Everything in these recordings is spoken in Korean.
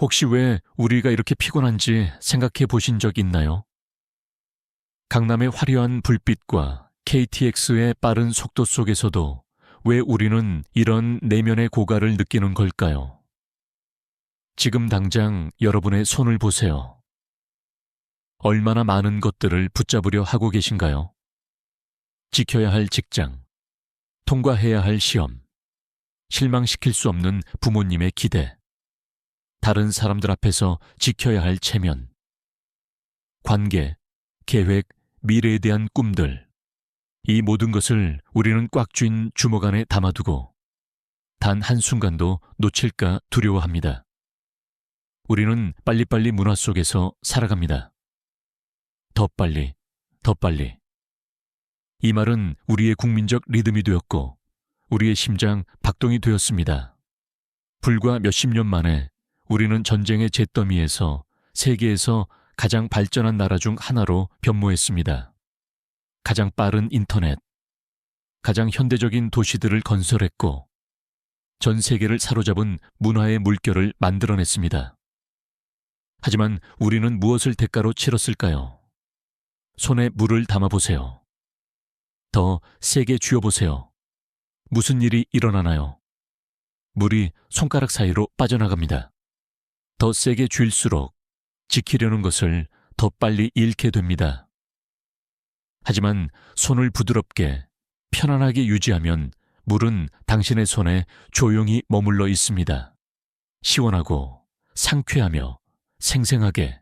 혹시 왜 우리가 이렇게 피곤한지 생각해 보신 적 있나요? 강남의 화려한 불빛과 KTX의 빠른 속도 속에서도 왜 우리는 이런 내면의 고갈을 느끼는 걸까요? 지금 당장 여러분의 손을 보세요. 얼마나 많은 것들을 붙잡으려 하고 계신가요? 지켜야 할 직장, 통과해야 할 시험, 실망시킬 수 없는 부모님의 기대, 다른 사람들 앞에서 지켜야 할 체면, 관계, 계획, 미래에 대한 꿈들, 이 모든 것을 우리는 꽉 쥔 주먹 안에 담아두고 단 한순간도 놓칠까 두려워합니다. 우리는 빨리빨리 문화 속에서 살아갑니다. 더 빨리, 더 빨리. 이 말은 우리의 국민적 리듬이 되었고 우리의 심장 박동이 되었습니다. 불과 몇십 년 만에 우리는 전쟁의 잿더미에서 세계에서 가장 발전한 나라 중 하나로 변모했습니다. 가장 빠른 인터넷, 가장 현대적인 도시들을 건설했고 전 세계를 사로잡은 문화의 물결을 만들어냈습니다. 하지만 우리는 무엇을 대가로 치렀을까요? 손에 물을 담아보세요. 더 세게 쥐어보세요. 무슨 일이 일어나나요? 물이 손가락 사이로 빠져나갑니다. 더 세게 쥘수록 지키려는 것을 더 빨리 잃게 됩니다. 하지만 손을 부드럽게, 편안하게 유지하면 물은 당신의 손에 조용히 머물러 있습니다. 시원하고 상쾌하며 생생하게.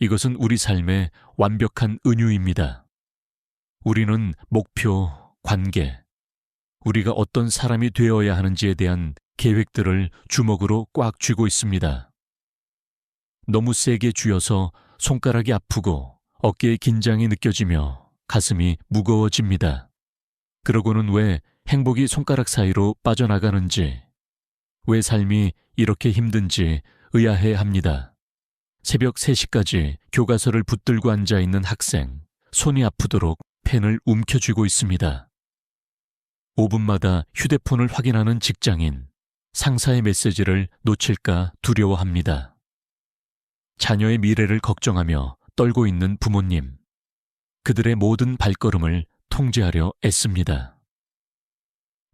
이것은 우리 삶의 완벽한 은유입니다. 우리는 목표, 관계, 우리가 어떤 사람이 되어야 하는지에 대한 계획들을 주먹으로 꽉 쥐고 있습니다. 너무 세게 쥐어서 손가락이 아프고 어깨에 긴장이 느껴지며 가슴이 무거워집니다. 그러고는 왜 행복이 손가락 사이로 빠져나가는지, 왜 삶이 이렇게 힘든지 의아해합니다. 새벽 3시까지 교과서를 붙들고 앉아있는 학생, 손이 아프도록 펜을 움켜쥐고 있습니다. 5분마다 휴대폰을 확인하는 직장인, 상사의 메시지를 놓칠까 두려워합니다. 자녀의 미래를 걱정하며 떨고 있는 부모님, 그들의 모든 발걸음을 통제하려 애씁니다.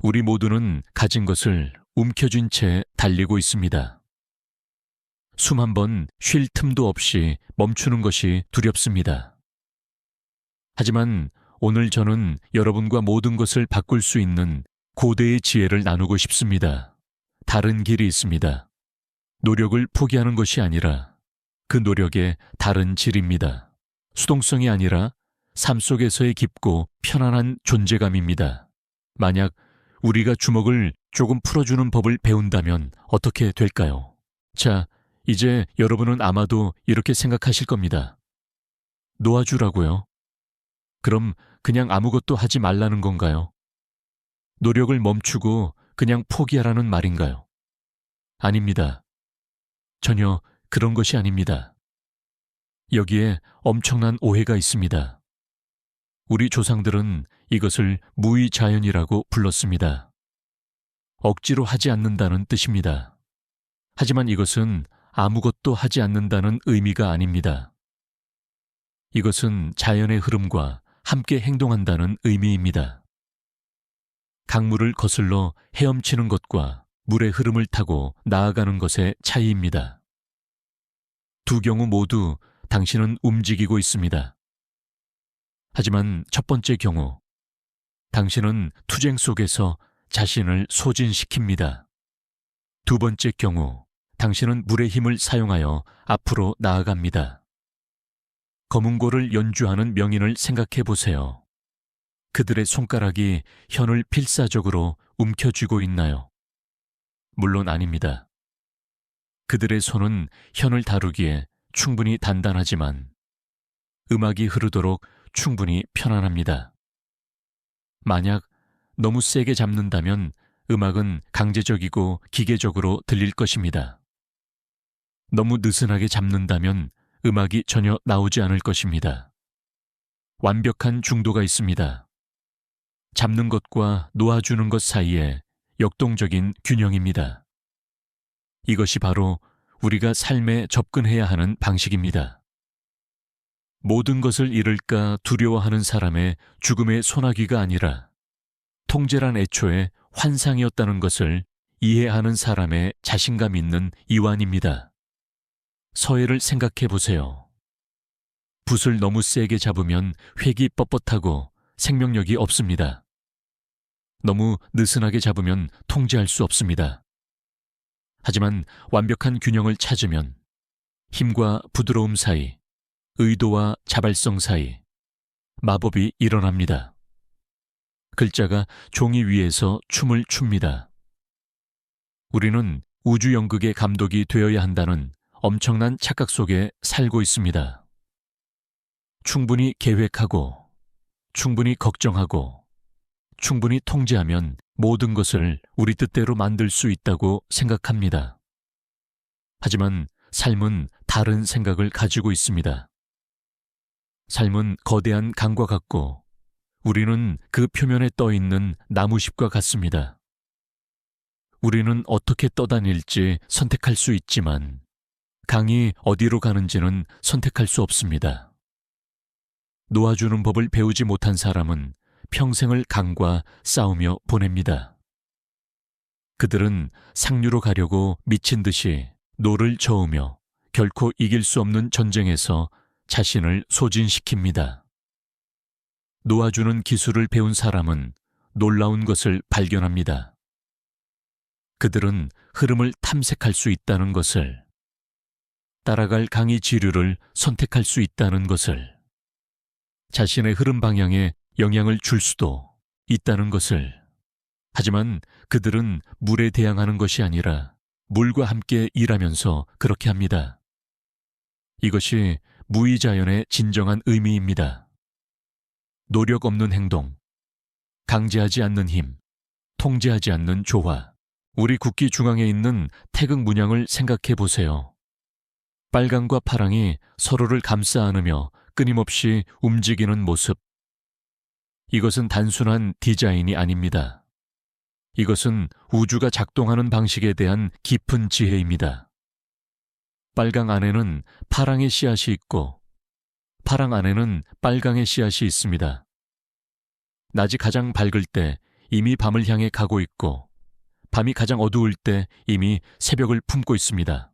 우리 모두는 가진 것을 움켜쥔 채 달리고 있습니다. 숨 한 번 쉴 틈도 없이 멈추는 것이 두렵습니다. 하지만 오늘 저는 여러분과 모든 것을 바꿀 수 있는 고대의 지혜를 나누고 싶습니다. 다른 길이 있습니다. 노력을 포기하는 것이 아니라 그 노력의 다른 질입니다. 수동성이 아니라 삶 속에서의 깊고 편안한 존재감입니다. 만약 우리가 주먹을 조금 풀어주는 법을 배운다면 어떻게 될까요? 자, 이제 여러분은 아마도 이렇게 생각하실 겁니다. 놓아주라고요? 그럼 그냥 아무것도 하지 말라는 건가요? 노력을 멈추고 그냥 포기하라는 말인가요? 아닙니다. 전혀 그런 것이 아닙니다. 여기에 엄청난 오해가 있습니다. 우리 조상들은 이것을 무의자연이라고 불렀습니다. 억지로 하지 않는다는 뜻입니다. 하지만 이것은 아무것도 하지 않는다는 의미가 아닙니다. 이것은 자연의 흐름과 함께 행동한다는 의미입니다. 강물을 거슬러 헤엄치는 것과 물의 흐름을 타고 나아가는 것의 차이입니다. 두 경우 모두 당신은 움직이고 있습니다. 하지만 첫 번째 경우, 당신은 투쟁 속에서 자신을 소진시킵니다. 두 번째 경우, 당신은 물의 힘을 사용하여 앞으로 나아갑니다. 검은고를 연주하는 명인을 생각해 보세요. 그들의 손가락이 현을 필사적으로 움켜쥐고 있나요? 물론 아닙니다. 그들의 손은 현을 다루기에 충분히 단단하지만 음악이 흐르도록 충분히 편안합니다. 만약 너무 세게 잡는다면 음악은 강제적이고 기계적으로 들릴 것입니다. 너무 느슨하게 잡는다면 음악이 전혀 나오지 않을 것입니다. 완벽한 중도가 있습니다. 잡는 것과 놓아주는 것 사이에 역동적인 균형입니다. 이것이 바로 우리가 삶에 접근해야 하는 방식입니다. 모든 것을 잃을까 두려워하는 사람의 죽음의 소나기가 아니라 통제란 애초에 환상이었다는 것을 이해하는 사람의 자신감 있는 이완입니다. 서해를 생각해 보세요. 붓을 너무 세게 잡으면 획이 뻣뻣하고 생명력이 없습니다. 너무 느슨하게 잡으면 통제할 수 없습니다. 하지만 완벽한 균형을 찾으면 힘과 부드러움 사이, 의도와 자발성 사이 마법이 일어납니다. 글자가 종이 위에서 춤을 춥니다. 우리는 우주 연극의 감독이 되어야 한다는 엄청난 착각 속에 살고 있습니다. 충분히 계획하고, 충분히 걱정하고, 충분히 통제하면 모든 것을 우리 뜻대로 만들 수 있다고 생각합니다. 하지만 삶은 다른 생각을 가지고 있습니다. 삶은 거대한 강과 같고 우리는 그 표면에 떠 있는 나무잎과 같습니다. 우리는 어떻게 떠다닐지 선택할 수 있지만 강이 어디로 가는지는 선택할 수 없습니다. 놓아주는 법을 배우지 못한 사람은 평생을 강과 싸우며 보냅니다. 그들은 상류로 가려고 미친 듯이 노를 저으며 결코 이길 수 없는 전쟁에서 자신을 소진시킵니다. 놓아주는 기술을 배운 사람은 놀라운 것을 발견합니다. 그들은 흐름을 탐색할 수 있다는 것을, 따라갈 강의 지류를 선택할 수 있다는 것을, 자신의 흐름 방향에 영향을 줄 수도 있다는 것을. 하지만 그들은 물에 대항하는 것이 아니라 물과 함께 일하면서 그렇게 합니다. 이것이 무의자연의 진정한 의미입니다. 노력 없는 행동, 강제하지 않는 힘, 통제하지 않는 조화. 우리 국기 중앙에 있는 태극 문양을 생각해 보세요. 빨강과 파랑이 서로를 감싸 안으며 끊임없이 움직이는 모습. 이것은 단순한 디자인이 아닙니다. 이것은 우주가 작동하는 방식에 대한 깊은 지혜입니다. 빨강 안에는 파랑의 씨앗이 있고 파랑 안에는 빨강의 씨앗이 있습니다. 낮이 가장 밝을 때 이미 밤을 향해 가고 있고 밤이 가장 어두울 때 이미 새벽을 품고 있습니다.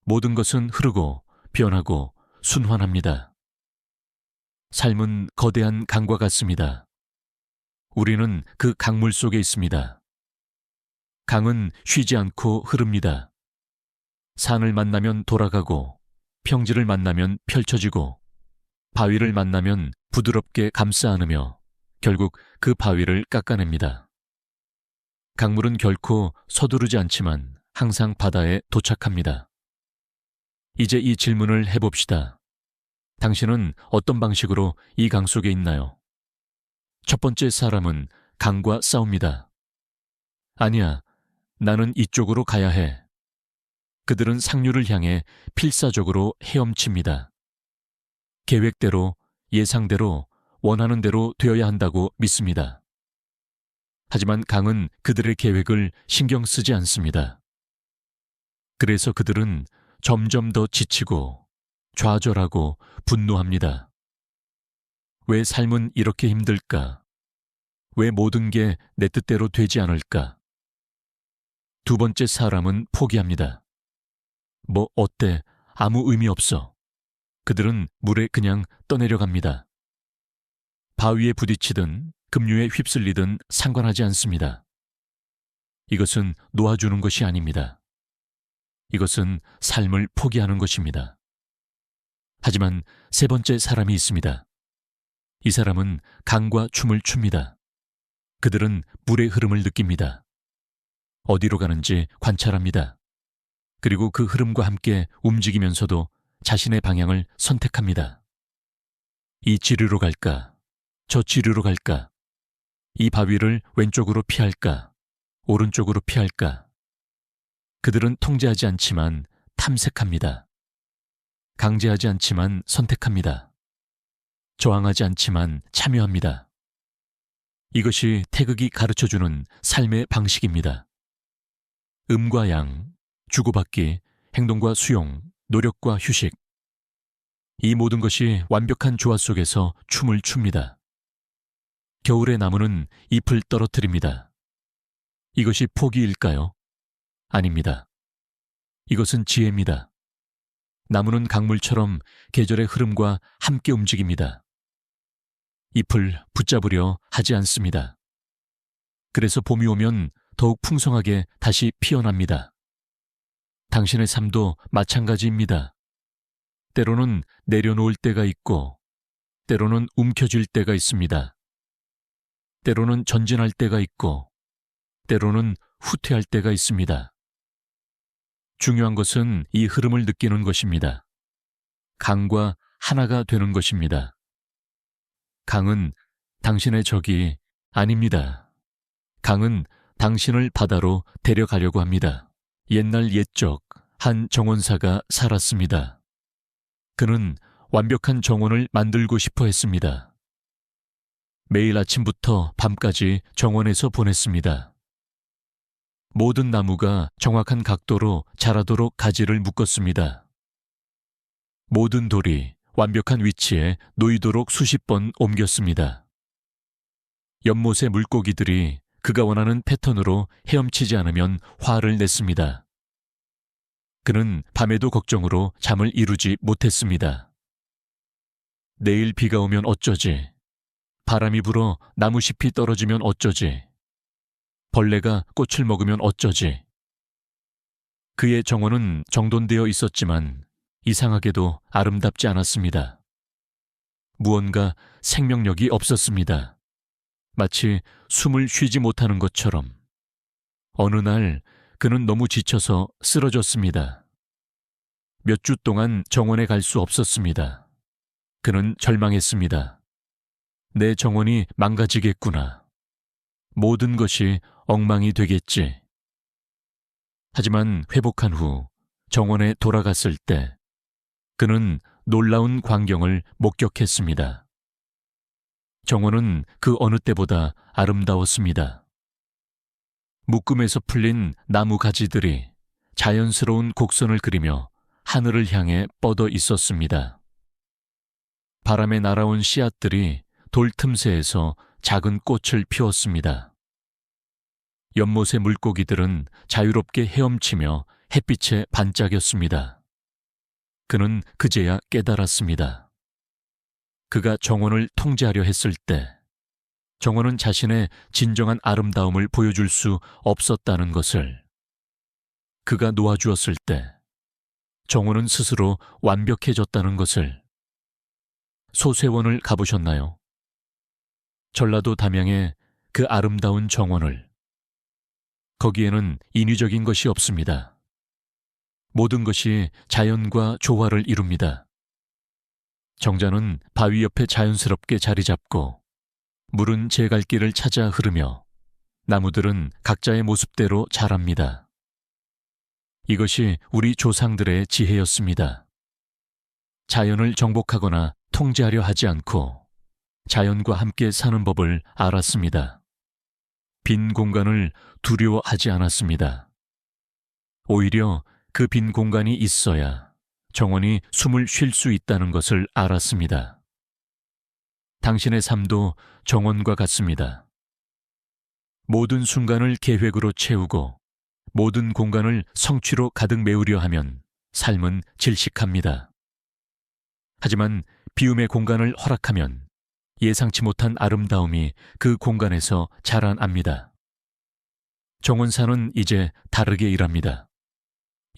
모든 것은 흐르고 변하고 순환합니다. 삶은 거대한 강과 같습니다. 우리는 그 강물 속에 있습니다. 강은 쉬지 않고 흐릅니다. 산을 만나면 돌아가고, 평지를 만나면 펼쳐지고, 바위를 만나면 부드럽게 감싸 안으며 결국 그 바위를 깎아냅니다. 강물은 결코 서두르지 않지만 항상 바다에 도착합니다. 이제 이 질문을 해봅시다. 당신은 어떤 방식으로 이 강 속에 있나요? 첫 번째 사람은 강과 싸웁니다. 아니야, 나는 이쪽으로 가야 해. 그들은 상류를 향해 필사적으로 헤엄칩니다. 계획대로, 예상대로, 원하는 대로 되어야 한다고 믿습니다. 하지만 강은 그들의 계획을 신경 쓰지 않습니다. 그래서 그들은 점점 더 지치고 좌절하고 분노합니다. 왜 삶은 이렇게 힘들까? 왜 모든 게 내 뜻대로 되지 않을까? 두 번째 사람은 포기합니다. 뭐 어때? 아무 의미 없어. 그들은 물에 그냥 떠내려갑니다. 바위에 부딪히든 급류에 휩쓸리든 상관하지 않습니다. 이것은 놓아주는 것이 아닙니다. 이것은 삶을 포기하는 것입니다. 하지만 세 번째 사람이 있습니다. 이 사람은 강과 춤을 춥니다. 그들은 물의 흐름을 느낍니다. 어디로 가는지 관찰합니다. 그리고 그 흐름과 함께 움직이면서도 자신의 방향을 선택합니다. 이 지류로 갈까? 저 지류로 갈까? 이 바위를 왼쪽으로 피할까? 오른쪽으로 피할까? 그들은 통제하지 않지만 탐색합니다. 강제하지 않지만 선택합니다. 저항하지 않지만 참여합니다. 이것이 태극이 가르쳐주는 삶의 방식입니다. 음과 양, 주고받기, 행동과 수용, 노력과 휴식. 이 모든 것이 완벽한 조화 속에서 춤을 춥니다. 겨울의 나무는 잎을 떨어뜨립니다. 이것이 포기일까요? 아닙니다. 이것은 지혜입니다. 나무는 강물처럼 계절의 흐름과 함께 움직입니다. 잎을 붙잡으려 하지 않습니다. 그래서 봄이 오면 더욱 풍성하게 다시 피어납니다. 당신의 삶도 마찬가지입니다. 때로는 내려놓을 때가 있고, 때로는 움켜쥘 때가 있습니다. 때로는 전진할 때가 있고, 때로는 후퇴할 때가 있습니다. 중요한 것은 이 흐름을 느끼는 것입니다. 강과 하나가 되는 것입니다. 강은 당신의 적이 아닙니다. 강은 당신을 바다로 데려가려고 합니다. 옛날 옛적 한 정원사가 살았습니다. 그는 완벽한 정원을 만들고 싶어 했습니다. 매일 아침부터 밤까지 정원에서 보냈습니다. 모든 나무가 정확한 각도로 자라도록 가지를 묶었습니다. 모든 돌이 완벽한 위치에 놓이도록 수십 번 옮겼습니다. 연못의 물고기들이 그가 원하는 패턴으로 헤엄치지 않으면 화를 냈습니다. 그는 밤에도 걱정으로 잠을 이루지 못했습니다. 내일 비가 오면 어쩌지? 바람이 불어 나무잎이 떨어지면 어쩌지? 벌레가 꽃을 먹으면 어쩌지? 그의 정원은 정돈되어 있었지만 이상하게도 아름답지 않았습니다. 무언가 생명력이 없었습니다. 마치 숨을 쉬지 못하는 것처럼. 어느 날 그는 너무 지쳐서 쓰러졌습니다. 몇 주 동안 정원에 갈 수 없었습니다. 그는 절망했습니다. 내 정원이 망가지겠구나. 모든 것이 엉망이 되겠지. 하지만 회복한 후 정원에 돌아갔을 때 그는 놀라운 광경을 목격했습니다. 정원은 그 어느 때보다 아름다웠습니다. 묶음에서 풀린 나무 가지들이 자연스러운 곡선을 그리며 하늘을 향해 뻗어 있었습니다. 바람에 날아온 씨앗들이 돌 틈새에서 작은 꽃을 피웠습니다. 연못의 물고기들은 자유롭게 헤엄치며 햇빛에 반짝였습니다. 그는 그제야 깨달았습니다. 그가 정원을 통제하려 했을 때 정원은 자신의 진정한 아름다움을 보여줄 수 없었다는 것을, 그가 놓아주었을 때 정원은 스스로 완벽해졌다는 것을. 소쇠원을 가보셨나요? 전라도 담양의 그 아름다운 정원을. 거기에는 인위적인 것이 없습니다. 모든 것이 자연과 조화를 이룹니다. 정자는 바위 옆에 자연스럽게 자리 잡고 물은 제 갈 길을 찾아 흐르며 나무들은 각자의 모습대로 자랍니다. 이것이 우리 조상들의 지혜였습니다. 자연을 정복하거나 통제하려 하지 않고 자연과 함께 사는 법을 알았습니다. 빈 공간을 두려워하지 않았습니다. 오히려 그 빈 공간이 있어야 정원이 숨을 쉴 수 있다는 것을 알았습니다. 당신의 삶도 정원과 같습니다. 모든 순간을 계획으로 채우고 모든 공간을 성취로 가득 메우려 하면 삶은 질식합니다. 하지만 비움의 공간을 허락하면 예상치 못한 아름다움이 그 공간에서 자라납니다. 정원사는 이제 다르게 일합니다.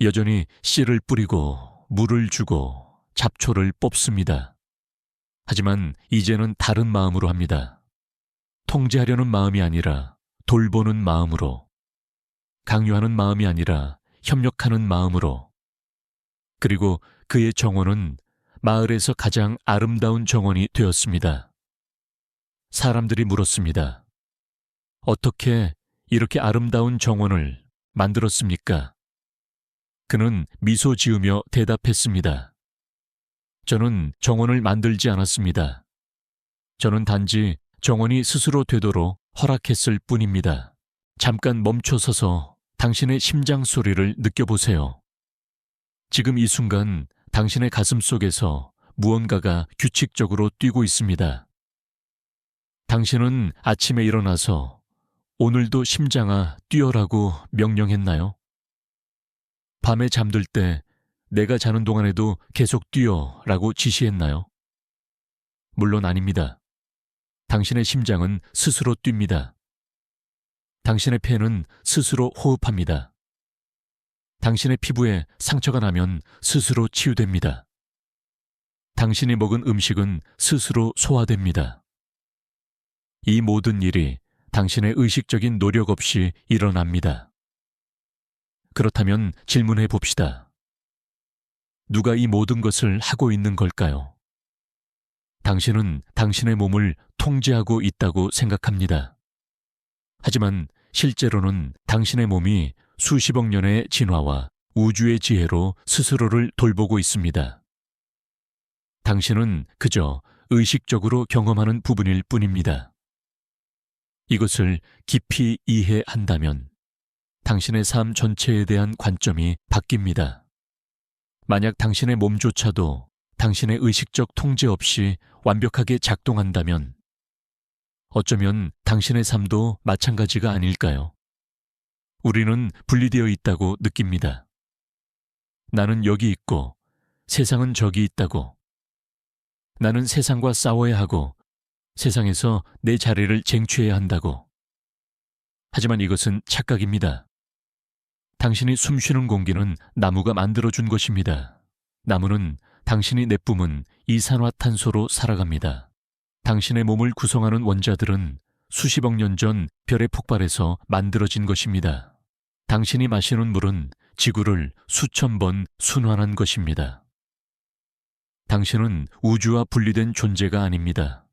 여전히 씨를 뿌리고 물을 주고 잡초를 뽑습니다. 하지만 이제는 다른 마음으로 합니다. 통제하려는 마음이 아니라 돌보는 마음으로, 강요하는 마음이 아니라 협력하는 마음으로. 그리고 그의 정원은 마을에서 가장 아름다운 정원이 되었습니다. 사람들이 물었습니다. 어떻게 이렇게 아름다운 정원을 만들었습니까? 그는 미소 지으며 대답했습니다. 저는 정원을 만들지 않았습니다. 저는 단지 정원이 스스로 되도록 허락했을 뿐입니다. 잠깐 멈춰서서 당신의 심장 소리를 느껴보세요. 지금 이 순간 당신의 가슴 속에서 무언가가 규칙적으로 뛰고 있습니다. 당신은 아침에 일어나서 오늘도 심장아 뛰어라고 명령했나요? 밤에 잠들 때 내가 자는 동안에도 계속 뛰어라고 지시했나요? 물론 아닙니다. 당신의 심장은 스스로 뜁니다. 당신의 폐는 스스로 호흡합니다. 당신의 피부에 상처가 나면 스스로 치유됩니다. 당신이 먹은 음식은 스스로 소화됩니다. 이 모든 일이 당신의 의식적인 노력 없이 일어납니다. 그렇다면 질문해 봅시다. 누가 이 모든 것을 하고 있는 걸까요? 당신은 당신의 몸을 통제하고 있다고 생각합니다. 하지만 실제로는 당신의 몸이 수십억 년의 진화와 우주의 지혜로 스스로를 돌보고 있습니다. 당신은 그저 의식적으로 경험하는 부분일 뿐입니다. 이것을 깊이 이해한다면 당신의 삶 전체에 대한 관점이 바뀝니다. 만약 당신의 몸조차도 당신의 의식적 통제 없이 완벽하게 작동한다면 어쩌면 당신의 삶도 마찬가지가 아닐까요? 우리는 분리되어 있다고 느낍니다. 나는 여기 있고 세상은 저기 있다고. 나는 세상과 싸워야 하고 세상에서 내 자리를 쟁취해야 한다고. 하지만 이것은 착각입니다. 당신이 숨쉬는 공기는 나무가 만들어준 것입니다. 나무는 당신이 내뿜은 이산화탄소로 살아갑니다. 당신의 몸을 구성하는 원자들은 수십억 년 전 별의 폭발에서 만들어진 것입니다. 당신이 마시는 물은 지구를 수천 번 순환한 것입니다. 당신은 우주와 분리된 존재가 아닙니다.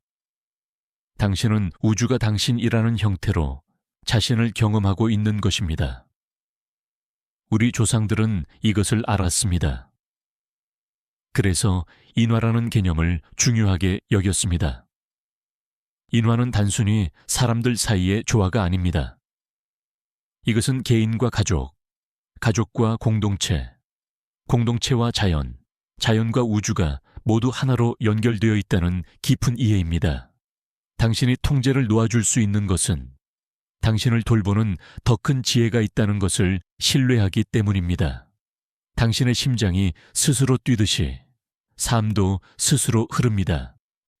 당신은 우주가 당신이라는 형태로 자신을 경험하고 있는 것입니다. 우리 조상들은 이것을 알았습니다. 그래서 인화라는 개념을 중요하게 여겼습니다. 인화는 단순히 사람들 사이의 조화가 아닙니다. 이것은 개인과 가족, 가족과 공동체, 공동체와 자연, 자연과 우주가 모두 하나로 연결되어 있다는 깊은 이해입니다. 당신이 통제를 놓아줄 수 있는 것은 당신을 돌보는 더 큰 지혜가 있다는 것을 신뢰하기 때문입니다. 당신의 심장이 스스로 뛰듯이 삶도 스스로 흐릅니다.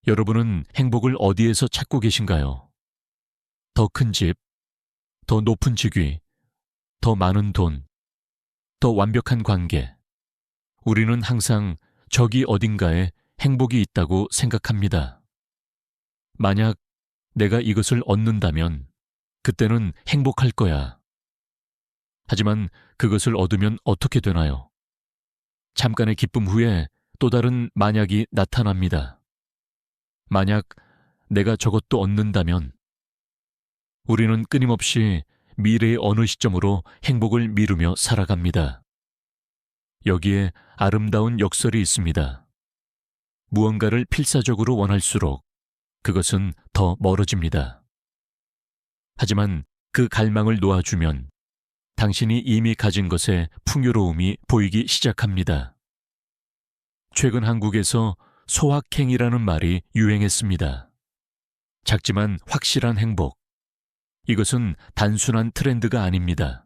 여러분은 행복을 어디에서 찾고 계신가요? 더 큰 집, 더 높은 직위, 더 많은 돈, 더 완벽한 관계. 우리는 항상 저기 어딘가에 행복이 있다고 생각합니다. 만약 내가 이것을 얻는다면 그때는 행복할 거야. 하지만 그것을 얻으면 어떻게 되나요? 잠깐의 기쁨 후에 또 다른 만약이 나타납니다. 만약 내가 저것도 얻는다면 우리는 끊임없이 미래의 어느 시점으로 행복을 미루며 살아갑니다. 여기에 아름다운 역설이 있습니다. 무언가를 필사적으로 원할수록 그것은 더 멀어집니다. 하지만 그 갈망을 놓아주면 당신이 이미 가진 것의 풍요로움이 보이기 시작합니다. 최근 한국에서 소확행이라는 말이 유행했습니다. 작지만 확실한 행복. 이것은 단순한 트렌드가 아닙니다.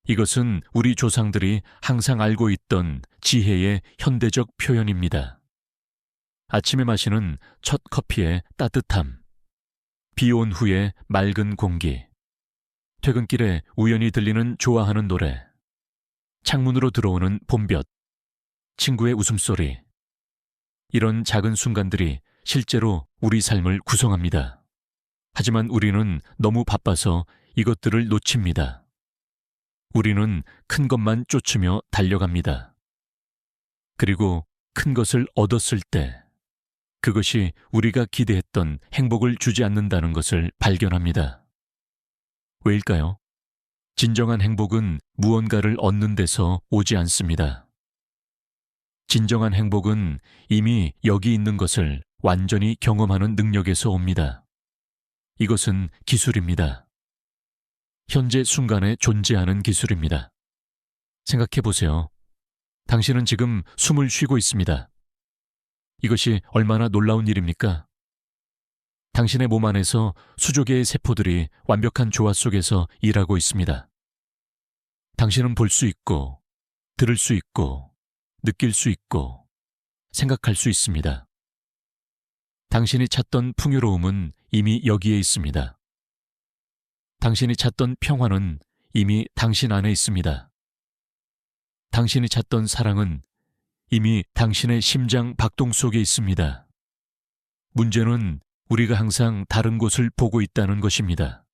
이것은 우리 조상들이 항상 알고 있던 지혜의 현대적 표현입니다. 아침에 마시는 첫 커피의 따뜻함, 비 온 후의 맑은 공기, 퇴근길에 우연히 들리는 좋아하는 노래, 창문으로 들어오는 봄볕, 친구의 웃음소리. 이런 작은 순간들이 실제로 우리 삶을 구성합니다. 하지만 우리는 너무 바빠서 이것들을 놓칩니다. 우리는 큰 것만 쫓으며 달려갑니다. 그리고 큰 것을 얻었을 때 그것이 우리가 기대했던 행복을 주지 않는다는 것을 발견합니다. 왜일까요? 진정한 행복은 무언가를 얻는 데서 오지 않습니다. 진정한 행복은 이미 여기 있는 것을 완전히 경험하는 능력에서 옵니다. 이것은 기술입니다. 현재 순간에 존재하는 기술입니다. 생각해 보세요. 당신은 지금 숨을 쉬고 있습니다. 이것이 얼마나 놀라운 일입니까? 당신의 몸 안에서 수조 개의 세포들이 완벽한 조화 속에서 일하고 있습니다. 당신은 볼 수 있고, 들을 수 있고, 느낄 수 있고, 생각할 수 있습니다. 당신이 찾던 풍요로움은 이미 여기에 있습니다. 당신이 찾던 평화는 이미 당신 안에 있습니다. 당신이 찾던 사랑은 이미 당신의 심장 박동 속에 있습니다. 문제는 우리가 항상 다른 곳을 보고 있다는 것입니다.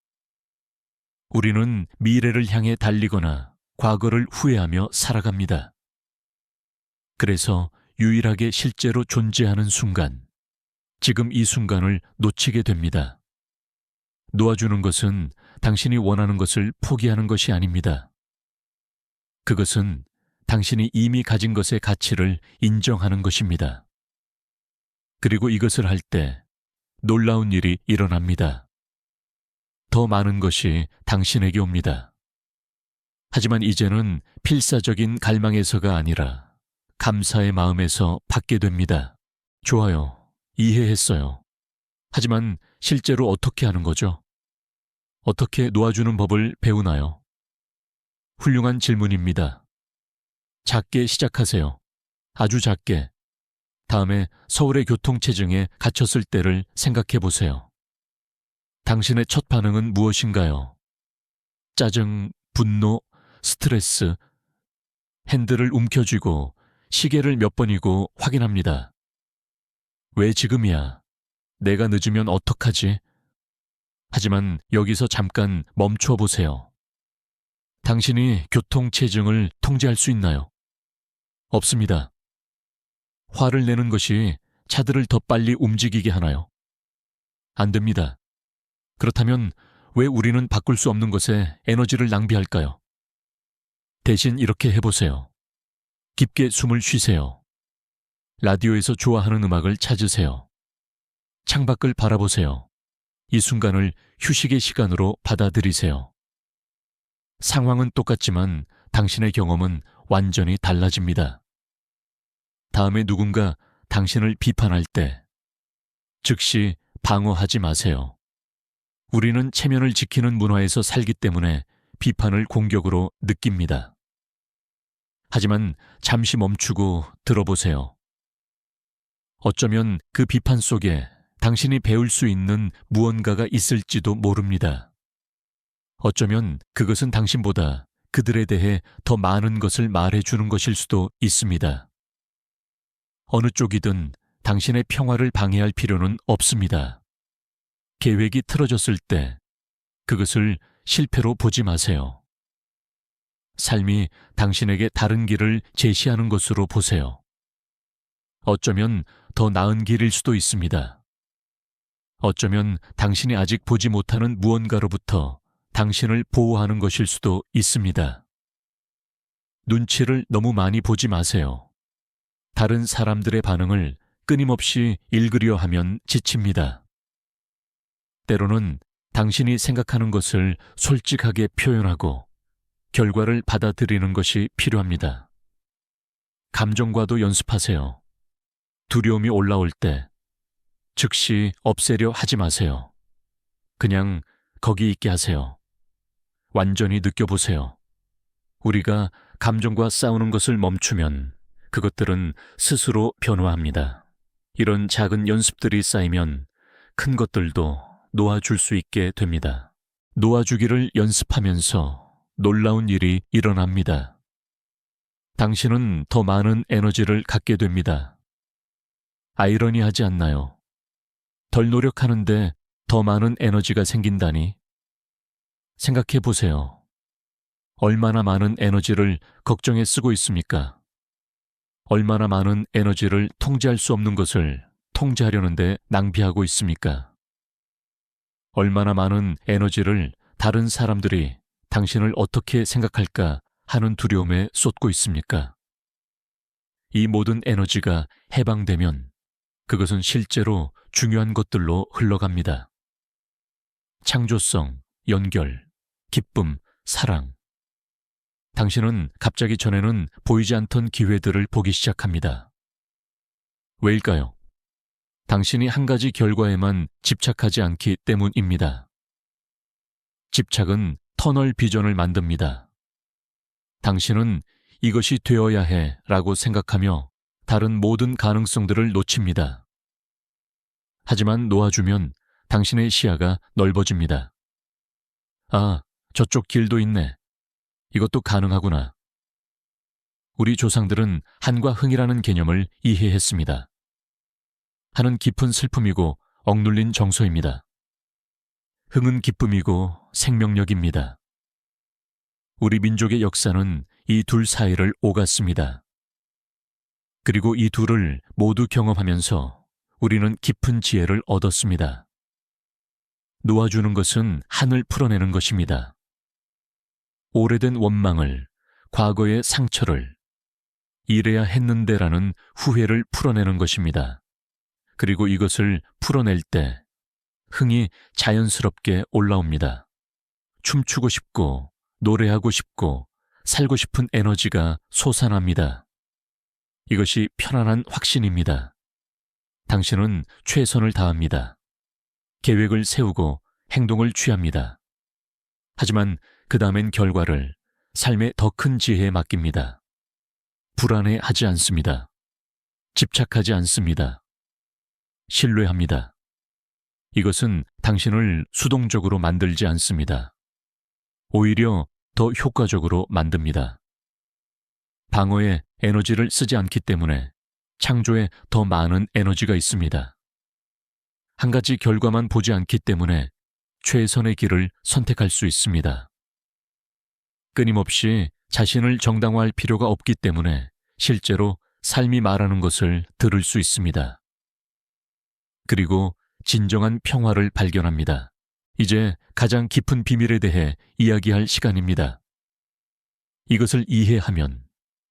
우리는 미래를 향해 달리거나 과거를 후회하며 살아갑니다. 그래서 유일하게 실제로 존재하는 순간, 지금 이 순간을 놓치게 됩니다. 놓아주는 것은 당신이 원하는 것을 포기하는 것이 아닙니다. 그것은 당신이 이미 가진 것의 가치를 인정하는 것입니다. 그리고 이것을 할 때 놀라운 일이 일어납니다. 더 많은 것이 당신에게 옵니다. 하지만 이제는 필사적인 갈망에서가 아니라 감사의 마음에서 받게 됩니다. 좋아요. 이해했어요. 하지만 실제로 어떻게 하는 거죠? 어떻게 놓아주는 법을 배우나요? 훌륭한 질문입니다. 작게 시작하세요. 아주 작게. 다음에 서울의 교통체증에 갇혔을 때를 생각해 보세요. 당신의 첫 반응은 무엇인가요? 짜증, 분노, 스트레스. 핸들을 움켜쥐고 시계를 몇 번이고 확인합니다. 왜 지금이야? 내가 늦으면 어떡하지? 하지만 여기서 잠깐 멈춰 보세요. 당신이 교통체증을 통제할 수 있나요? 없습니다. 화를 내는 것이 차들을 더 빨리 움직이게 하나요? 안 됩니다. 그렇다면 왜 우리는 바꿀 수 없는 것에 에너지를 낭비할까요? 대신 이렇게 해보세요. 깊게 숨을 쉬세요. 라디오에서 좋아하는 음악을 찾으세요. 창밖을 바라보세요. 이 순간을 휴식의 시간으로 받아들이세요. 상황은 똑같지만 당신의 경험은 완전히 달라집니다. 다음에 누군가 당신을 비판할 때 즉시 방어하지 마세요. 우리는 체면을 지키는 문화에서 살기 때문에 비판을 공격으로 느낍니다. 하지만 잠시 멈추고 들어보세요. 어쩌면 그 비판 속에 당신이 배울 수 있는 무언가가 있을지도 모릅니다. 어쩌면 그것은 당신보다 그들에 대해 더 많은 것을 말해주는 것일 수도 있습니다. 어느 쪽이든 당신의 평화를 방해할 필요는 없습니다. 계획이 틀어졌을 때 그것을 실패로 보지 마세요. 삶이 당신에게 다른 길을 제시하는 것으로 보세요. 어쩌면 더 나은 길일 수도 있습니다. 어쩌면 당신이 아직 보지 못하는 무언가로부터 당신을 보호하는 것일 수도 있습니다. 눈치를 너무 많이 보지 마세요. 다른 사람들의 반응을 끊임없이 읽으려 하면 지칩니다. 때로는 당신이 생각하는 것을 솔직하게 표현하고 결과를 받아들이는 것이 필요합니다. 감정과도 연습하세요. 두려움이 올라올 때 즉시 없애려 하지 마세요. 그냥 거기 있게 하세요. 완전히 느껴보세요. 우리가 감정과 싸우는 것을 멈추면 그것들은 스스로 변화합니다. 이런 작은 연습들이 쌓이면 큰 것들도 놓아줄 수 있게 됩니다. 놓아주기를 연습하면서 놀라운 일이 일어납니다. 당신은 더 많은 에너지를 갖게 됩니다. 아이러니하지 않나요? 덜 노력하는데 더 많은 에너지가 생긴다니? 생각해 보세요. 얼마나 많은 에너지를 걱정에 쓰고 있습니까? 얼마나 많은 에너지를 통제할 수 없는 것을 통제하려는데 낭비하고 있습니까? 얼마나 많은 에너지를 다른 사람들이 당신을 어떻게 생각할까 하는 두려움에 쏟고 있습니까? 이 모든 에너지가 해방되면 그것은 실제로 중요한 것들로 흘러갑니다. 창조성, 연결, 기쁨, 사랑. 당신은 갑자기 전에는 보이지 않던 기회들을 보기 시작합니다. 왜일까요? 당신이 한 가지 결과에만 집착하지 않기 때문입니다. 집착은 터널 비전을 만듭니다. 당신은 이것이 되어야 해 라고 생각하며 다른 모든 가능성들을 놓칩니다. 하지만 놓아주면 당신의 시야가 넓어집니다. 아, 저쪽 길도 있네. 이것도 가능하구나. 우리 조상들은 한과 흥이라는 개념을 이해했습니다. 한은 깊은 슬픔이고 억눌린 정서입니다. 흥은 기쁨이고 생명력입니다. 우리 민족의 역사는 이 둘 사이를 오갔습니다. 그리고 이 둘을 모두 경험하면서 우리는 깊은 지혜를 얻었습니다. 놓아주는 것은 한을 풀어내는 것입니다. 오래된 원망을, 과거의 상처를, 이래야 했는데라는 후회를 풀어내는 것입니다. 그리고 이것을 풀어낼 때 흥이 자연스럽게 올라옵니다. 춤추고 싶고, 노래하고 싶고, 살고 싶은 에너지가 솟아납니다. 이것이 편안한 확신입니다. 당신은 최선을 다합니다. 계획을 세우고 행동을 취합니다. 하지만 그 다음엔 결과를 삶의 더 큰 지혜에 맡깁니다. 불안해하지 않습니다. 집착하지 않습니다. 신뢰합니다. 이것은 당신을 수동적으로 만들지 않습니다. 오히려 더 효과적으로 만듭니다. 방어에 에너지를 쓰지 않기 때문에 창조에 더 많은 에너지가 있습니다. 한 가지 결과만 보지 않기 때문에 최선의 길을 선택할 수 있습니다. 끊임없이 자신을 정당화할 필요가 없기 때문에 실제로 삶이 말하는 것을 들을 수 있습니다. 그리고 진정한 평화를 발견합니다. 이제 가장 깊은 비밀에 대해 이야기할 시간입니다. 이것을 이해하면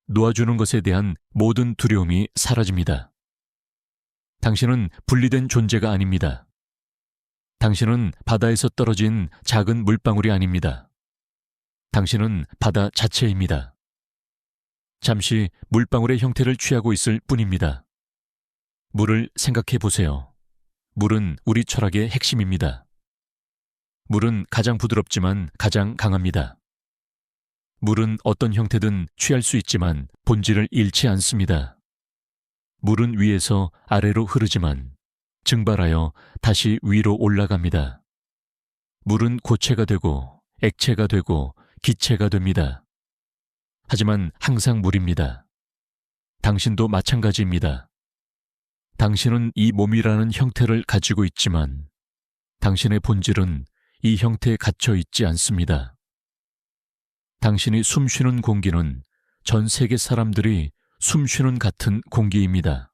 놓아주는 것에 대한 모든 두려움이 사라집니다. 당신은 분리된 존재가 아닙니다. 당신은 바다에서 떨어진 작은 물방울이 아닙니다. 당신은 바다 자체입니다. 잠시 물방울의 형태를 취하고 있을 뿐입니다. 물을 생각해 보세요. 물은 우리 철학의 핵심입니다. 물은 가장 부드럽지만 가장 강합니다. 물은 어떤 형태든 취할 수 있지만 본질을 잃지 않습니다. 물은 위에서 아래로 흐르지만 증발하여 다시 위로 올라갑니다. 물은 고체가 되고 액체가 되고 기체가 됩니다. 하지만 항상 물입니다. 당신도 마찬가지입니다. 당신은 이 몸이라는 형태를 가지고 있지만 당신의 본질은 이 형태에 갇혀 있지 않습니다. 당신이 숨쉬는 공기는 전 세계 사람들이 숨쉬는 같은 공기입니다.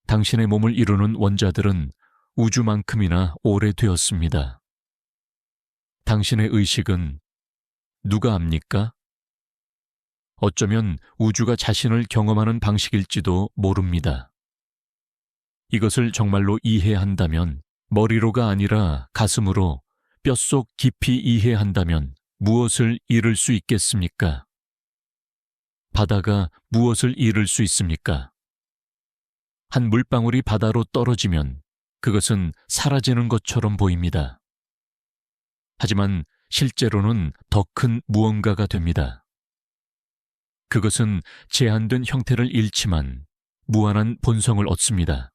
당신의 몸을 이루는 원자들은 우주만큼이나 오래되었습니다. 당신의 의식은 누가 압니까? 어쩌면 우주가 자신을 경험하는 방식일지도 모릅니다. 이것을 정말로 이해한다면 머리로가 아니라 가슴으로 뼛속 깊이 이해한다면 무엇을 잃을 수 있겠습니까? 바다가 무엇을 잃을 수 있습니까? 한 물방울이 바다로 떨어지면 그것은 사라지는 것처럼 보입니다. 하지만 실제로는 더 큰 무언가가 됩니다. 그것은 제한된 형태를 잃지만 무한한 본성을 얻습니다.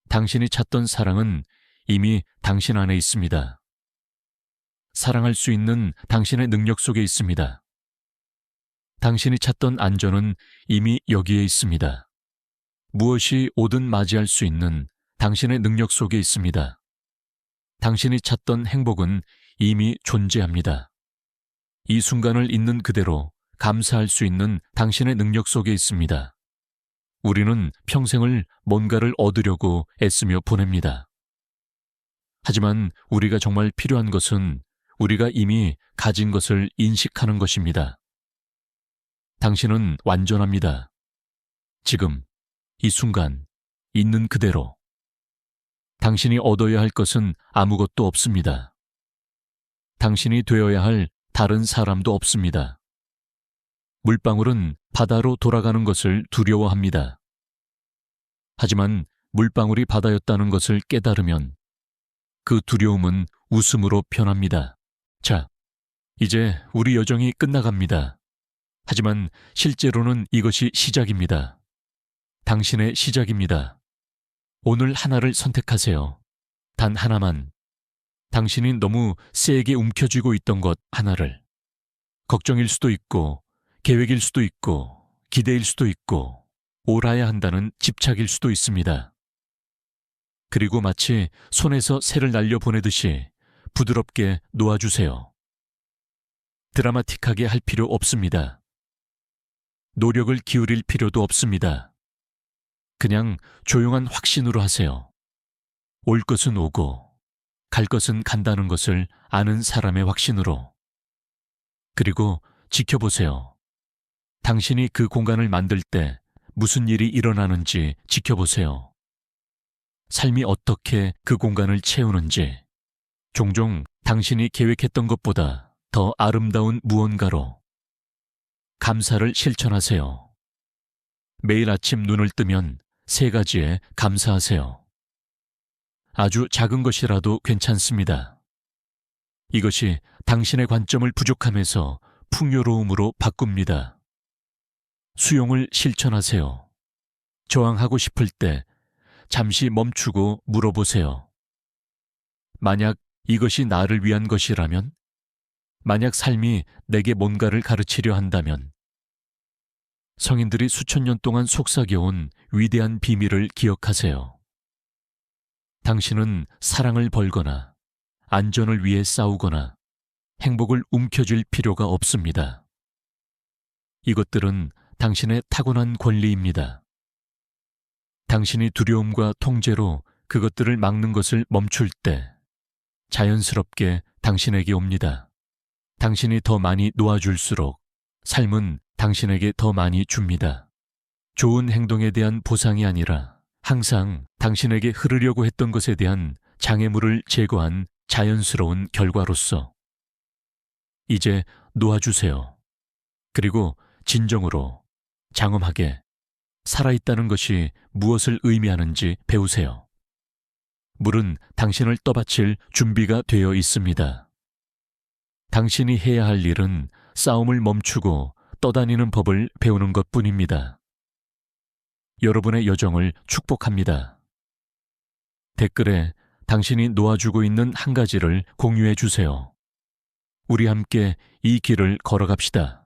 당신이 찾던 사랑은 이미 당신 안에 있습니다. 사랑할 수 있는 당신의 능력 속에 있습니다. 당신이 찾던 안전은 이미 여기에 있습니다. 무엇이 오든 맞이할 수 있는 당신의 능력 속에 있습니다. 당신이 찾던 행복은 이미 존재합니다. 이 순간을 있는 그대로 감사할 수 있는 당신의 능력 속에 있습니다. 우리는 평생을 뭔가를 얻으려고 애쓰며 보냅니다. 하지만 우리가 정말 필요한 것은 우리가 이미 가진 것을 인식하는 것입니다. 당신은 완전합니다. 지금, 이 순간, 있는 그대로. 당신이 얻어야 할 것은 아무것도 없습니다. 당신이 되어야 할 다른 사람도 없습니다. 물방울은 바다로 돌아가는 것을 두려워합니다. 하지만 물방울이 바다였다는 것을 깨달으면 그 두려움은 웃음으로 변합니다. 자, 이제 우리 여정이 끝나갑니다. 하지만 실제로는 이것이 시작입니다. 당신의 시작입니다. 오늘 하나를 선택하세요. 단 하나만. 당신이 너무 세게 움켜쥐고 있던 것 하나를. 걱정일 수도 있고, 계획일 수도 있고, 기대일 수도 있고, 옳아야 한다는 집착일 수도 있습니다. 그리고 마치 손에서 새를 날려보내듯이 부드럽게 놓아주세요. 드라마틱하게 할 필요 없습니다. 노력을 기울일 필요도 없습니다. 그냥 조용한 확신으로 하세요. 올 것은 오고 갈 것은 간다는 것을 아는 사람의 확신으로. 그리고 지켜보세요. 당신이 그 공간을 만들 때 무슨 일이 일어나는지 지켜보세요. 삶이 어떻게 그 공간을 채우는지, 종종 당신이 계획했던 것보다 더 아름다운 무언가로. 감사를 실천하세요. 매일 아침 눈을 뜨면 3가지에 감사하세요. 아주 작은 것이라도 괜찮습니다. 이것이 당신의 관점을 부족함에서 풍요로움으로 바꿉니다. 수용을 실천하세요. 저항하고 싶을 때 잠시 멈추고 물어보세요. 만약 이것이 나를 위한 것이라면? 만약 삶이 내게 뭔가를 가르치려 한다면? 성인들이 수천 년 동안 속삭여온 위대한 비밀을 기억하세요. 당신은 사랑을 벌거나 안전을 위해 싸우거나 행복을 움켜쥘 필요가 없습니다. 이것들은 당신의 타고난 권리입니다. 당신이 두려움과 통제로 그것들을 막는 것을 멈출 때 자연스럽게 당신에게 옵니다. 당신이 더 많이 놓아줄수록 삶은 당신에게 더 많이 줍니다. 좋은 행동에 대한 보상이 아니라 항상 당신에게 흐르려고 했던 것에 대한 장애물을 제거한 자연스러운 결과로서. 이제 놓아주세요. 그리고 진정으로, 장엄하게 살아있다는 것이 무엇을 의미하는지 배우세요. 물은 당신을 떠받칠 준비가 되어 있습니다. 당신이 해야 할 일은 싸움을 멈추고 떠다니는 법을 배우는 것뿐입니다. 여러분의 여정을 축복합니다. 댓글에 당신이 놓아주고 있는 한 가지를 공유해 주세요. 우리 함께 이 길을 걸어갑시다.